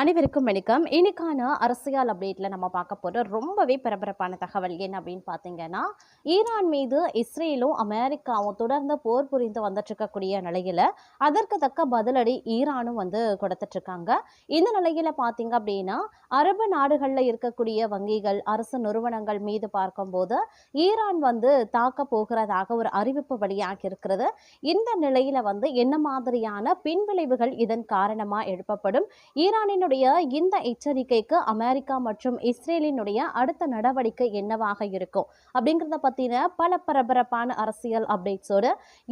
அனைவருக்கும் வணக்கம். இன்னைக்கான அரசியல் அப்டேட்ல நம்ம பார்க்க போற ரொம்பவே பரபரப்பான தகவல் என்ன அப்படின்னு பார்த்தீங்கன்னா, ஈரான் மீது இஸ்ரேலும் அமெரிக்காவும் தொடர்ந்து போர் புரிந்து வந்துட்டு இருக்கக்கூடிய நிலையில அதற்கு தக்க பதிலடி ஈரானும் கொடுத்துட்டு இருக்காங்க. இந்த நிலையில பார்த்தீங்க அப்படின்னா, அரபு நாடுகள்ல இருக்கக்கூடிய வங்கிகள், அரசு நிறுவனங்கள் மீது பார்க்கும்போது ஈரான் தாக்க போகிறதாக ஒரு அறிவிப்பு வெளியாகி இருக்கிறது. இந்த நிலையில என்ன மாதிரியான பின்விளைவுகள் இதன் காரணமா எழுப்பப்படும், ஈரானினுடைய இந்த எச்சரிக்கைக்கு அமெரிக்கா மற்றும் இஸ்ரேலினுடைய அடுத்த நடவடிக்கை என்னவாக இருக்கும் அப்படிங்கிறத பத்தின பல பரபரப்பான அரசியல் அப்டேட்ஸோடு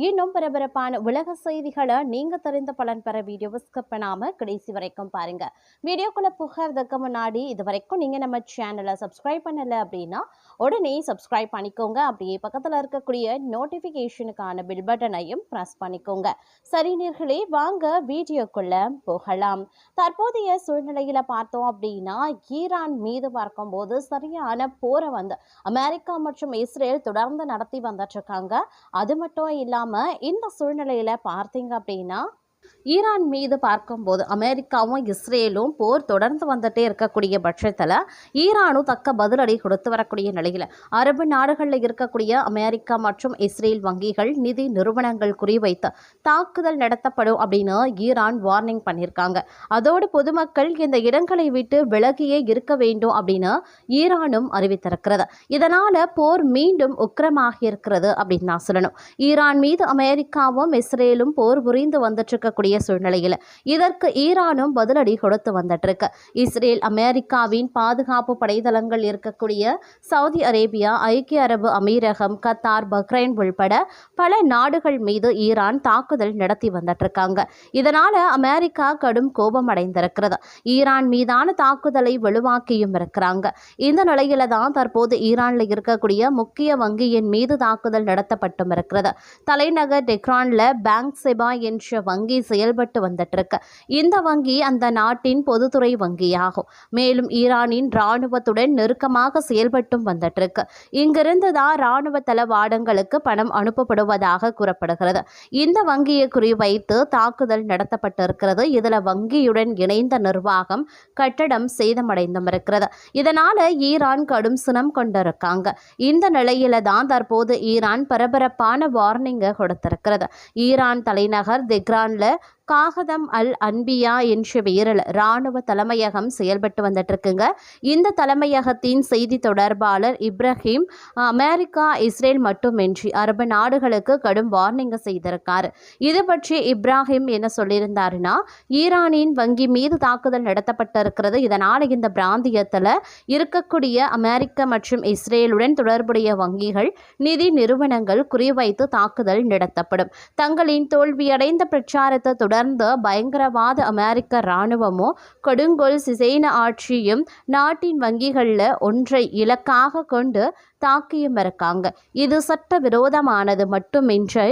இன்னும் பரபரப்பான உலக செய்திகளை நீங்க தெரிந்த பலன் பெற வீடியோவை ஸ்கிப் பண்ணாம கடைசி வரைக்கும் பாருங்க. வீடியோக்குள்ள புகிறதுக்கு முன்னாடி இது வரைக்கும் நீங்க நம்ம சேனலை சப்ஸ்கிரைப் பண்ணல அப்படின்னா உடனே சப்ஸ்கிரைப் பண்ணிக்கோங்க. அப்படியே பக்கத்துல இருக்கக்கூடிய நோட்டிபிகேஷனுக்கான பில் பட்டனையும் பிரஸ் பண்ணிக்கோங்க. சரி நேயர்களே, வாங்க வீடியோக்குள்ள போகலாம். தற்போதைய சூழ்நிலையில பார்த்தோம் அப்படின்னா, ஈரான் மீது பார்க்கும்போது சரியான போரை அமெரிக்கா மற்றும் இஸ்ரேல் தொடர்ந்து நடத்தி வந்துட்டு இருக்காங்க. அது மட்டும் இல்லாம இந்த சூழ்நிலையில பார்த்தீங்க அப்படின்னா, ஈரான் மீது பார்க்கும்போது அமெரிக்காவும் இஸ்ரேலும் போர் தொடர்ந்து வந்துட்டே இருக்கக்கூடிய பட்சத்தில் ஈரானும் தக்க பதிலடி கொடுத்து வரக்கூடிய நிலையில் அரபு நாடுகளில் இருக்கக்கூடிய அமெரிக்கா மற்றும் இஸ்ரேல் வங்கிகள், நிதி நிறுவனங்கள் குறிவைத்து தாக்குதல் நடத்தப்படும் அப்படின்னு ஈரான் வார்னிங் பண்ணியிருக்காங்க. அதோடு பொதுமக்கள் இந்த இடங்களை விட்டு விலகியே இருக்க வேண்டும் அப்படின்னு ஈரானும் அறிவித்திருக்கிறது. இதனால போர் மீண்டும் உக்கிரமாகி இருக்கிறது அப்படின்னு நான் சொல்லணும். ஈரான் மீது அமெரிக்காவும் இஸ்ரேலும் போர் புரிந்து வந்துட்டு இருக்கக்கூடிய சூழ்நிலையில் இதற்கு ஈரானும் பதிலடி கொடுத்து வந்துட்டு இருக்கு. இஸ்ரேல் அமெரிக்காவின் பாதுகாப்பு படைதளங்கள் இருக்கக்கூடிய சவுதி அரேபியா, ஐக்கிய அரபு அமீரகம், கத்தார், பஹ்ரைன் உள்பட பல நாடுகள் மீது ஈரான் தாக்குதல் நடத்தி வந்துட்டு இருக்காங்க. இதனால அமெரிக்கா கடும் கோபம் அடைந்திருக்கிறது. ஈரான் மீதான தாக்குதலை வலுவாக்கியும் இருக்கிறாங்க. இந்த நிலையில தான் தற்போது ஈரான்ல இருக்கக்கூடிய முக்கிய வங்கியின் மீது தாக்குதல் நடத்தப்பட்டும் இருக்கிறது. தலைநகர் டெஹ்ரான்ல பேங்க் செபா என்ற வங்கி செயல்பட்டு வந்துட்டு இருக்கு. இந்த வங்கி அந்த நாட்டின் பொதுத்துறை வங்கியாகும். மேலும் ஈரானின் இராணுவத்துடன் நெருக்கமாக செயல்பட்டும் வந்துட்டு இருக்கு. இங்கிருந்து தான் இராணுவ தளவாடங்களுக்கு பணம் அனுப்பப்படுவதாக கூறப்படுகிறது. இந்த வங்கியை குறிவைத்து தாக்குதல் நடத்தப்பட்டிருக்கிறது. இதுல வங்கியுடன் இணைந்த நிர்வாகம், கட்டடம் சேதமடைந்தும் இருக்கிறது. இதனால ஈரான் கடும் சினம் கொண்டிருக்காங்க. இந்த நிலையில தான் தற்போது ஈரான் பரபரப்பான வார்னிங்கை கொடுத்திருக்கிறது. ஈரான் தலைநகர் தெஹ்ரான்ல காகதம் அல் அன்பியா என்ற பெயரில் இராணுவ தலைமையகம் செயல்பட்டு வந்துட்டு இருக்குங்க. இந்த தலைமையகத்தின் செய்தி தொடர்பாளர் இப்ராஹிம் அமெரிக்கா, இஸ்ரேல் மட்டுமின்றி அரபு நாடுகளுக்கு கடும் வார்னிங் செய்திருக்காரு. இது பற்றி இப்ராஹிம் என்ன சொல்லியிருந்தாருன்னா, ஈரானின் வங்கி மீது தாக்குதல் நடத்தப்பட்டிருக்கிறது. இதனால் இந்த பிராந்தியத்தில் இருக்கக்கூடிய அமெரிக்கா மற்றும் இஸ்ரேலுடன் தொடர்புடைய வங்கிகள், நிதி நிறுவனங்கள் குறிவைத்து தாக்குதல் நடத்தப்படும். தங்களின் தோல்வியடைந்த பிரச்சாரத்தை தொடர்ந்து பயங்கரவாத அமெரிக்க இராணுவமும் கொடுங்கோல் சிசேன ஆட்சியும் நாட்டின் வங்கிகளில் ஒன்றை இலக்காக கொண்டு தாக்கியும் இருக்காங்க. இது சட்ட விரோதமானது மட்டுமின்றி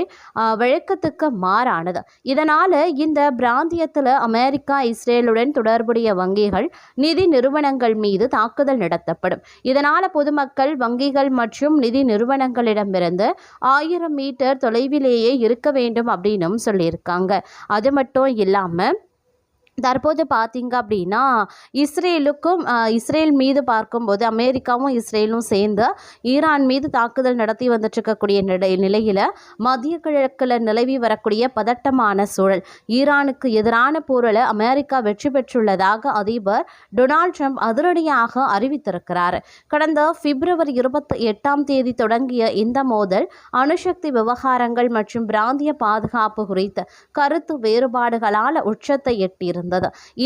வழக்கத்துக்கு மாறானது. இதனால இந்த பிராந்தியத்தில் அமெரிக்கா, இஸ்ரேலுடன் தொடர்புடைய வங்கிகள், நிதி நிறுவனங்கள் மீது தாக்குதல் நடத்தப்படும். இதனால பொதுமக்கள் வங்கிகள் மற்றும் நிதி நிறுவனங்களிடமிருந்து 1000 மீட்டர் தொலைவிலேயே இருக்க வேண்டும் அப்படின்னும் சொல்லியிருக்காங்க. அது மட்டும் இல்லாமல் தற்போது பார்த்தீங்க அப்படின்னா, இஸ்ரேல் மீது பார்க்கும்போது அமெரிக்காவும் இஸ்ரேலும் சேர்ந்து ஈரான் மீது தாக்குதல் நடத்தி வந்துட்டு இருக்கக்கூடிய நிலையில் மத்திய கிழக்கில் நிலவி வரக்கூடிய பதட்டமான சூழல், ஈரானுக்கு எதிரான போரில் அமெரிக்கா வெற்றி பெற்றுள்ளதாக அதிபர் டொனால்ட் ட்ரம்ப் அதிரடியாக அறிவித்திருக்கிறார். கடந்த பிப்ரவரி 28 தொடங்கிய இந்த மோதல் அணுசக்தி விவகாரங்கள் மற்றும் பிராந்திய பாதுகாப்பு குறித்த கருத்து வேறுபாடுகளால் உச்சத்தை எட்டியிருந்தது.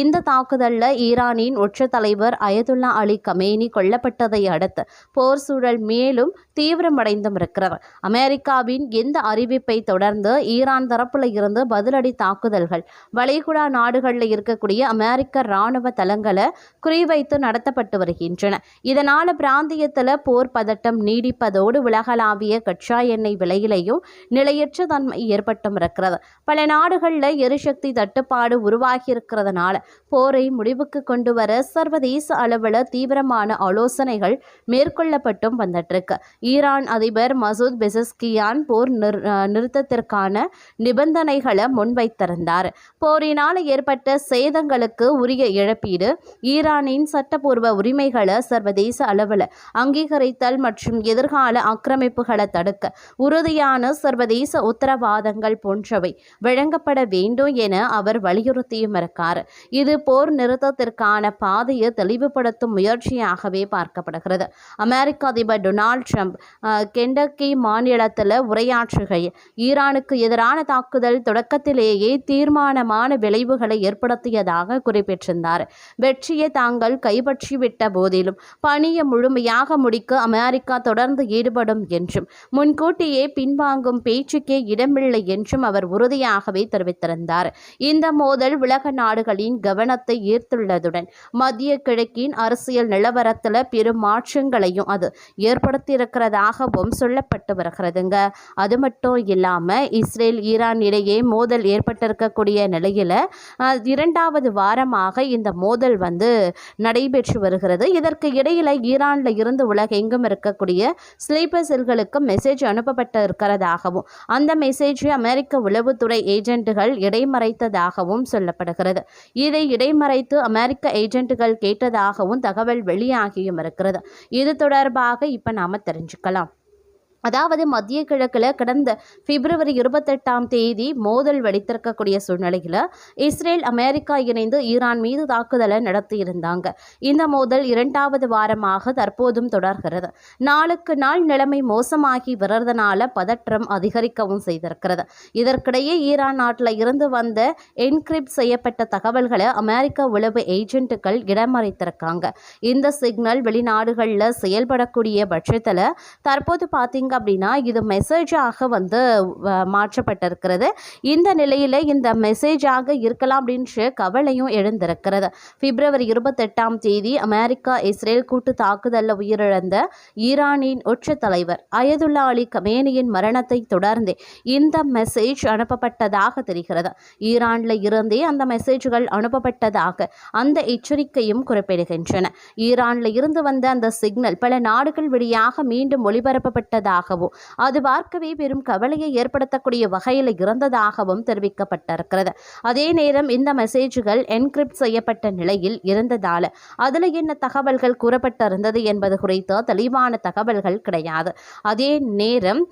இந்த தாக்குதல்ல ஈரானின் உச்ச தலைவர் அயதுல்லா அலி கமேனி கொல்லப்பட்டதை அடுத்து போர் சூழல் மேலும் தீவிரமடைந்தும் இருக்கிறது. அமெரிக்காவின் இந்த அறிவிப்பை தொடர்ந்து ஈரான் தரப்புல இருந்து பதிலடி தாக்குதல்கள் வளைகுடா நாடுகளில் இருக்கக்கூடிய அமெரிக்க இராணுவ தளங்களை குறிவைத்து நடத்தப்பட்டு வருகின்றன. இதனால பிராந்தியத்தில் போர் பதட்டம் நீடிப்பதோடு உலகளாவிய கச்சா எண்ணெய் விலையிலையும் நிலையற்ற தன்மை ஏற்பட்டும் இருக்கிறது. பல நாடுகளில் எரிசக்தி தட்டுப்பாடு உருவாகியிருக்க இருக்கிறதுனால போரை முடிவுக்கு கொண்டு வர சர்வதேச அளவில் தீவிரமான ஆலோசனைகள் மேற்கொள்ளப்பட்டும் வந்துட்டு இருக்கு. ஈரான் அதிபர் மசூத் பெசஸ்கியான் போர் நிறுத்தத்திற்கான நிபந்தனைகளை முன்வைத்திருந்தார். போரினால் ஏற்பட்ட சேதங்களுக்கு உரிய இழப்பீடு, ஈரானின் சட்டப்பூர்வ உரிமைகளை சர்வதேச அளவில் அங்கீகரித்தல் மற்றும் எதிர்கால ஆக்கிரமிப்புகளை தடுக்க உறுதியான சர்வதேச உத்தரவாதங்கள் போன்றவை வழங்கப்பட வேண்டும் என அவர் வலியுறுத்தியும் இருக்கார். இது போர் நிறுத்தத்திற்கான பாதையை தெளிவுபடுத்தும் முயற்சியாகவே பார்க்கப்படுகிறது. அமெரிக்க அதிபர் டொனால்ட் ட்ரம்ப் கெண்டக்கி மாநிலத்தில் உரையாற்றுகையில் ஈரானுக்கு எதிரான தாக்குதல் தொடக்கத்திலேயே தீர்மானமான விளைவுகளை ஏற்படுத்தியதாக குறிப்பிட்டிருந்தார். வெற்றியை தாங்கள் கைப்பற்றிவிட்ட போதிலும் பணியை முழுமையாக முடிக்க அமெரிக்கா தொடர்ந்து ஈடுபடும் என்றும் முன்கூட்டியே பின்வாங்கும் பேச்சுக்கே இடமில்லை என்றும் அவர் உறுதியாகவே தெரிவித்திருந்தார். இந்த மோதல் உலக நாடுகளின் கவனத்தை ஈர்த்துள்ளதுடன் மத்திய கிழக்கின் அரசியல் நிலவரத்தில் பெரும் மாற்றங்களையும் அது ஏற்படுத்தியிருக்கிறதாகவும் சொல்லப்பட்டு வருகிறதுங்க. அது மட்டும் இல்லாமல் இஸ்ரேல் ஈரான் இடையே மோதல் ஏற்பட்டிருக்கக்கூடிய நிலையில் இரண்டாவது வாரமாக இந்த மோதல் நடைபெற்று வருகிறது. இதற்கு இடையில ஈரானில் இருந்து உலகெங்கும் இருக்கக்கூடிய ஸ்லீப்பர் செல்களுக்கு மெசேஜ் அனுப்பப்பட்டு இருக்கிறதாகவும் அந்த மெசேஜை அமெரிக்க உளவுத்துறை ஏஜென்ட்டுகள் இடைமறைத்ததாகவும் சொல்லப்படுகிறது. இதை இடைமறைத்து அமெரிக்க ஏஜென்ட்டுகள் கேட்டதாகவும் தகவல் வெளியாகியும் இருக்கிறது. இது தொடர்பாக இப்போ நாம தெரிஞ்சுக்கலாம். அதாவது மத்திய கிழக்கில் கடந்த பிப்ரவரி 28 மோதல் வெடித்திருக்கக்கூடிய சூழ்நிலையில் இஸ்ரேல் அமெரிக்கா இணைந்து ஈரான் மீது தாக்குதலை நடத்தியிருந்தாங்க. இந்த மோதல் இரண்டாவது வாரமாக தற்போதும் தொடர்கிறது. நாளுக்கு நாள் நிலைமை மோசமாகி வருவதனால பதற்றம் அதிகரிக்கவும் செய்திருக்கிறது. இதற்கிடையே ஈரான் நாட்டில் இருந்து வந்த என்கிரிப்ட் செய்யப்பட்ட தகவல்களை அமெரிக்க உளவு ஏஜென்ட்டுகள் இடமறைத்திருக்காங்க. இந்த சிக்னல் வெளிநாடுகளில் செயல்படக்கூடிய பட்சத்தில் தற்போது பார்த்தீங்க அப்படின்னா இது மெசேஜாக மாற்றப்பட்டிருக்கிறது. இந்த நிலையில் இந்த மெசேஜாக இருக்கலாம் அப்படின்ற கவலையும் எழுந்திருக்கிறது. பிப்ரவரி 28 அமெரிக்கா இஸ்ரேல் கூட்டு தாக்குதலில் உயிரிழந்த ஈரானின் உச்ச தலைவர் அயதுல்லா அலி கமேனியின் மரணத்தை தொடர்ந்து இந்த மெசேஜ் அனுப்பப்பட்டதாக தெரிகிறது. ஈரானில் இருந்தே அந்த மெசேஜ்கள் அனுப்பப்பட்டதாக அந்த எச்சரிக்கையும் குறிப்பிடுகின்றன. ஈரானில் இருந்து வந்த அந்த சிக்னல் பல நாடுகள் வழியாக மீண்டும் ஒளிபரப்பப்பட்டதாக அது பார்க்கவே பெரும் கவலையை ஏற்படுத்தக்கூடிய வகையில் இருந்ததாகவும் தெரிவிக்கப்பட்டிருக்கிறது. அதே நேரம் இந்த மெசேஜ்கள் என்கிரிப்ட் செய்யப்பட்ட நிலையில் இருந்ததால் அதில் என்ன தகவல்கள் கூறப்பட்டிருந்தது என்பது குறித்து தெளிவான தகவல்கள் கிடையாது. அதே நேரம்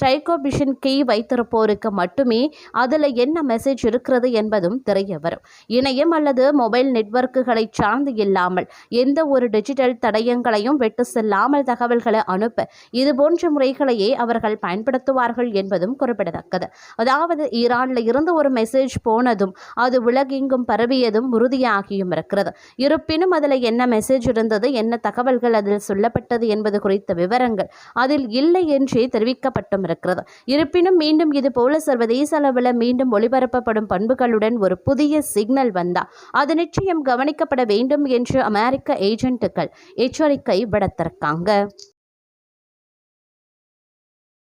ட்ரைகோபிஷன் கீ வைத்திருப்போருக்கு மட்டுமே அதில் என்ன மெசேஜ் இருக்கிறது என்பதும் தெரிய வரும். இணையம் அல்லது மொபைல் நெட்வொர்க்குகளை சார்ந்து இல்லாமல் எந்த ஒரு டிஜிட்டல் தடயங்களையும் விட்டு செல்லாமல் தகவல்களை அனுப்ப இதுபோன்ற முறைகளையே அவர்கள் பயன்படுத்துவார்கள் என்பதும் குறிப்பிடத்தக்கது. அதாவது ஈரானில் இருந்து ஒரு மெசேஜ் போனதும் அது உலகெங்கும் பரவியதும் உறுதியாகியும் இருக்கிறது. இருப்பினும் அதில் என்ன மெசேஜ் இருந்தது, என்ன தகவல்கள் அதில் சொல்லப்பட்டது என்பது குறித்த விவரங்கள் அதில் இல்லை என்றே தெரிவிக்கப்பட்டும் இருக்கிறது. இருப்பினும் மீண்டும் இது போல சர்வதேச அளவில் மீண்டும் ஒளிபரப்பப்படும் பண்புகளுடன் ஒரு புதிய சிக்னல் வந்தால் அது நிச்சயம் கவனிக்கப்பட வேண்டும் என்று அமெரிக்க ஏஜென்ட்டுகள் எச்சரிக்கை விடுத்திருக்காங்க.